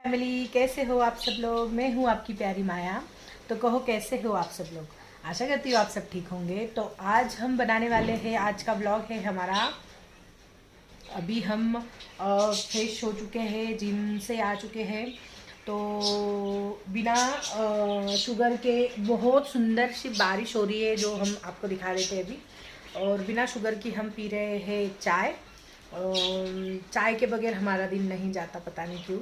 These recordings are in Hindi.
फैमिली, कैसे हो आप सब लोग। मैं हूँ आपकी प्यारी माया। तो कहो कैसे हो आप सब लोग। आशा करती हूँ आप सब ठीक होंगे। तो आज हम बनाने वाले हैं, आज का ब्लॉग है हमारा। अभी हम फ्रेश हो चुके हैं, जिम से आ चुके हैं। तो बिना शुगर के बहुत सुंदर सी बारिश हो रही है जो हम आपको दिखा रहे थे अभी। और बिना शुगर की हम पी रहे हैं चाय। चाय के बगैर हमारा दिन नहीं जाता, पता नहीं क्यों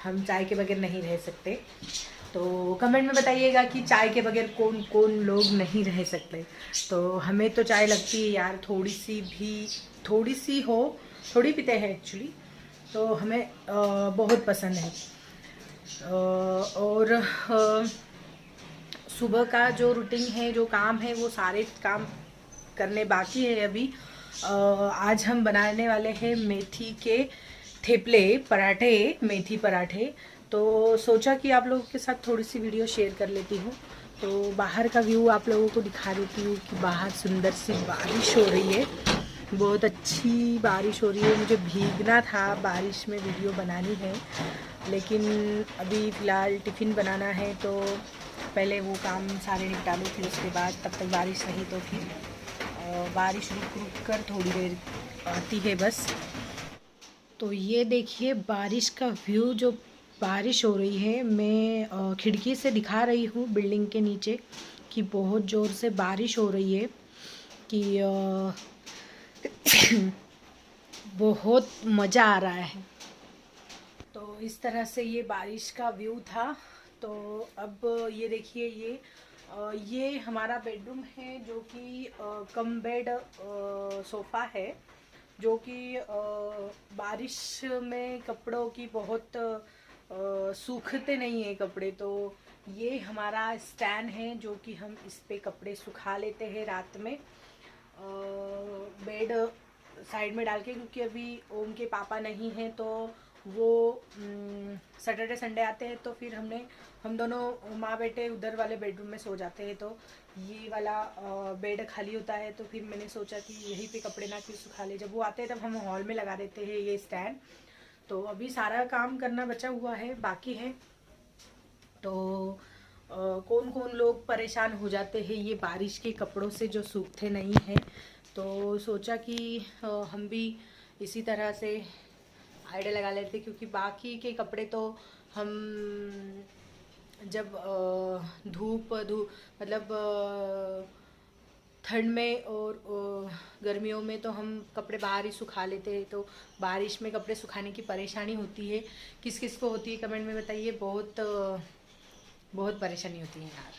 हम चाय के बगैर नहीं रह सकते। तो कमेंट में बताइएगा कि चाय के बगैर कौन कौन लोग नहीं रह सकते। तो हमें तो चाय लगती है यार, थोड़ी सी हो, थोड़ी पीते हैं एक्चुअली। तो हमें बहुत पसंद है। और सुबह का जो रूटीन है, जो काम है, वो सारे काम करने बाकी है अभी। आज हम बनाने वाले हैं मेथी के थेपले, पराठे, मेथी पराठे। तो सोचा कि आप लोगों के साथ थोड़ी सी वीडियो शेयर कर लेती हूँ। तो बाहर का व्यू आप लोगों को दिखा देती हूँ कि बाहर सुंदर सी बारिश हो रही है, बहुत अच्छी बारिश हो रही है। मुझे भीगना था, बारिश में वीडियो बनानी है, लेकिन अभी फ़िलहाल टिफ़िन बनाना है। तो पहले वो काम सारे निपटा लूँ, फिर उसके बाद तब तक बारिश रही तो फिर बारिश रुक रुक कर थोड़ी देर आती है बस। तो ये देखिए बारिश का व्यू, जो बारिश हो रही है। मैं खिड़की से दिखा रही हूँ बिल्डिंग के नीचे कि बहुत ज़ोर से बारिश हो रही है, कि बहुत मज़ा आ रहा है। तो इस तरह से ये बारिश का व्यू था। तो अब ये देखिए, ये हमारा बेडरूम है, जो कि कम बेड सोफ़ा है, जो कि बारिश में कपड़ों की बहुत सूखते नहीं है कपड़े। तो ये हमारा स्टैंड है, जो कि हम इस पे कपड़े सुखा लेते हैं रात में। बेड साइड में डाल के, क्योंकि अभी ओम के पापा नहीं हैं, तो वो सैटरडे संडे आते हैं, तो फिर हम दोनों माँ बेटे उधर वाले बेडरूम में सो जाते हैं। तो ये वाला बेड खाली होता है, तो फिर मैंने सोचा कि यहीं पे कपड़े ना क्यों सुखा ले, जब वो आते हैं तब हम हॉल में लगा देते हैं ये स्टैंड। तो अभी सारा काम करना बचा हुआ है, बाकी है। तो कौन कौन लोग परेशान हो जाते हैं ये बारिश के कपड़ों से जो सूखते नहीं हैं। तो सोचा कि हम भी इसी तरह से आइडिया लगा लेते, क्योंकि बाकी के कपड़े तो हम जब धूप धूप मतलब ठंड में और गर्मियों में तो हम कपड़े बाहर ही सुखा लेते हैं। तो बारिश में कपड़े सुखाने की परेशानी होती है। किस किस को होती है कमेंट में बताइए। बहुत परेशानी होती है यार।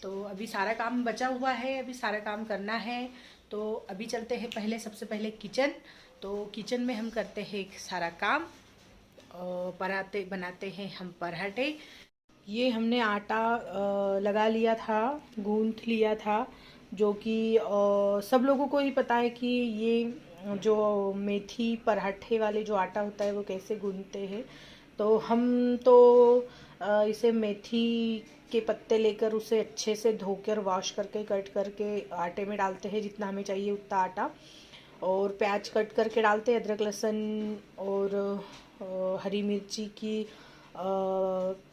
तो अभी सारा काम बचा हुआ है, अभी सारा काम करना है। तो अभी चलते हैं पहले, सबसे पहले किचन। तो किचन में हम करते हैं सारा काम। पराठे बनाते हैं हम, पराठे। ये हमने आटा लगा लिया था, गूंथ लिया था, जो कि सब लोगों को ही पता है कि ये जो मेथी पराठे वाले जो आटा होता है वो कैसे गूंथते हैं। तो हम तो इसे मेथी के पत्ते लेकर उसे अच्छे से धोकर वॉश करके कट करके आटे में डालते हैं, जितना हमें चाहिए उतना आटा। और प्याज कट करके डालते हैं, अदरक लहसुन और हरी मिर्ची की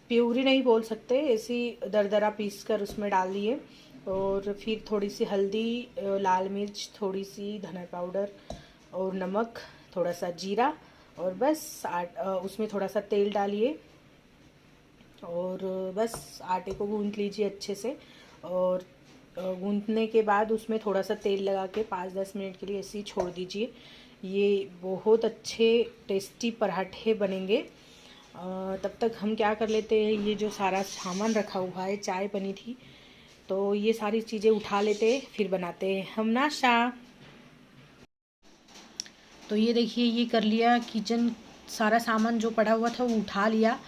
प्यूरी नहीं बोल सकते, ऐसी दरदरा पीस कर उसमें डाल दिए। और फिर थोड़ी सी हल्दी, लाल मिर्च, थोड़ी सी धनिया पाउडर और नमक, थोड़ा सा जीरा, और बस उसमें थोड़ा सा तेल डालिए और बस आटे को गूंथ लीजिए अच्छे से। और गूंथने के बाद उसमें थोड़ा सा तेल लगा के 5-10 मिनट के लिए ऐसे ही छोड़ दीजिए। ये बहुत अच्छे टेस्टी पराठे बनेंगे। तब तक हम क्या कर लेते हैं, ये जो सारा सामान रखा हुआ है, चाय बनी थी, तो ये सारी चीज़ें उठा लेते हैं, फिर बनाते हैं हम नाश्ता। तो ये देखिए, ये कर लिया किचन, सारा सामान जो पड़ा हुआ था वो उठा लिया,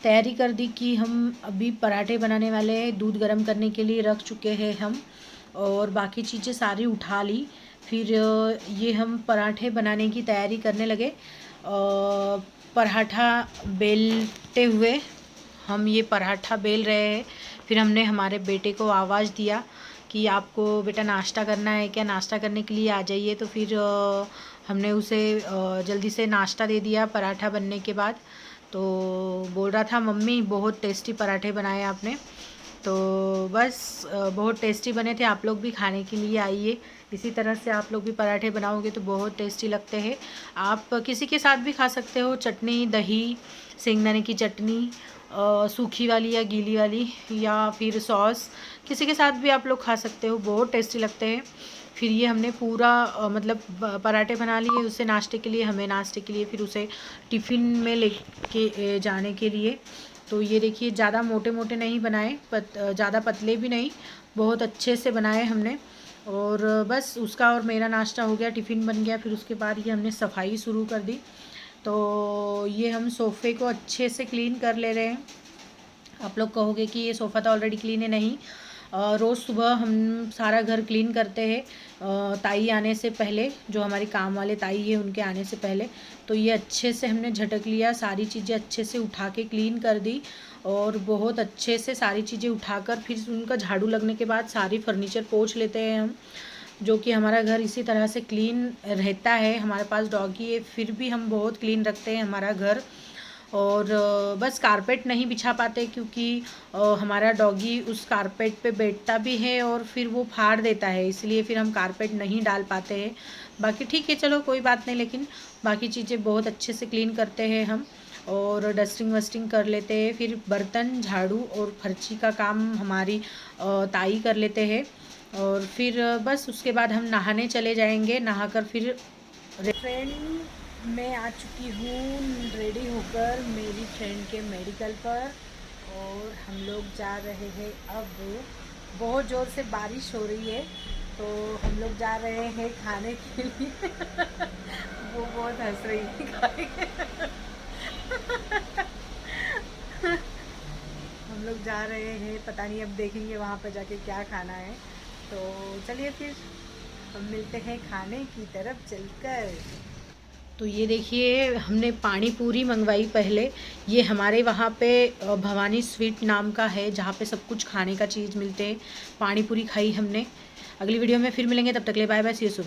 तैयारी कर दी कि हम अभी पराठे बनाने वाले हैं। दूध गर्म करने के लिए रख चुके हैं हम, और बाकी चीज़ें सारी उठा ली। फिर ये हम पराठे बनाने की तैयारी करने लगे। पराठा बेलते हुए हम ये पराठा बेल रहे हैं। फिर हमने हमारे बेटे को आवाज़ दिया कि आपको बेटा नाश्ता करना है क्या, नाश्ता करने के लिए आ जाइए। तो फिर हमने उसे जल्दी से नाश्ता दे दिया पराठा बनने के बाद। तो बोल रहा था मम्मी बहुत टेस्टी पराठे बनाए आपने। तो बस बहुत टेस्टी बने थे, आप लोग भी खाने के लिए आइए। इसी तरह से आप लोग भी पराठे बनाओगे तो बहुत टेस्टी लगते हैं। आप किसी के साथ भी खा सकते हो, चटनी, दही, सेंगदाने की चटनी, सूखी वाली या गीली वाली, या फिर सॉस, किसी के साथ भी आप लोग खा सकते हो, बहुत टेस्टी लगते हैं। फिर ये हमने पूरा मतलब पराठे बना लिए उसे नाश्ते के लिए, हमें नाश्ते के लिए, फिर उसे टिफ़िन में लेके जाने के लिए। तो ये देखिए ज़्यादा मोटे मोटे नहीं बनाए, ज़्यादा पतले भी नहीं, बहुत अच्छे से बनाए हमने। और बस उसका और मेरा नाश्ता हो गया, टिफ़िन बन गया। फिर उसके बाद ये हमने सफाई शुरू कर दी। तो ये हम सोफ़े को अच्छे से क्लीन कर ले रहे हैं। आप लोग कहोगे कि ये सोफ़ा तो ऑलरेडी क्लीन है, नहीं, रोज़ सुबह हम सारा घर क्लीन करते हैं, ताई आने से पहले, जो हमारी काम वाले ताई है उनके आने से पहले। तो ये अच्छे से हमने झटक लिया, सारी चीज़ें अच्छे से उठा के क्लीन कर दी, और बहुत अच्छे से सारी चीज़ें उठाकर फिर उनका झाड़ू लगने के बाद सारी फर्नीचर पोंछ लेते हैं हम, जो कि हमारा घर इसी तरह से क्लीन रहता है। हमारे पास डॉगी है फिर भी हम बहुत क्लीन रखते हैं हमारा घर। और बस कारपेट नहीं बिछा पाते क्योंकि हमारा डॉगी उस कारपेट पे बैठता भी है और फिर वो फाड़ देता है, इसलिए फिर हम कारपेट नहीं डाल पाते हैं। बाकी ठीक है, चलो कोई बात नहीं, लेकिन बाकी चीज़ें बहुत अच्छे से क्लीन करते हैं हम, और डस्टिंग वस्टिंग कर लेते हैं। फिर बर्तन, झाड़ू और फर्ची का काम हमारी ताई कर लेते हैं। और फिर बस उसके बाद हम नहाने चले जाएंगे, नहाकर फिर फ्रेंड मैं आ चुकी हूँ रेडी होकर मेरी फ्रेंड के मेडिकल पर, और हम लोग जा रहे हैं। अब बहुत ज़ोर से बारिश हो रही है, तो हम लोग जा रहे हैं खाने के लिए। वो बहुत हंस रही है। हम लोग जा रहे हैं, पता नहीं अब देखेंगे वहाँ पर जाके क्या खाना है। तो चलिए फिर हम मिलते हैं खाने की तरफ चलकर। तो ये देखिए हमने पानी पूरी मंगवाई पहले। ये हमारे वहाँ पे भवानी स्वीट नाम का है, जहाँ पे सब कुछ खाने का चीज़ मिलते हैं। पानी पूरी खाई हमने। अगली वीडियो में फिर मिलेंगे, तब तक ले bye bye, see you soon.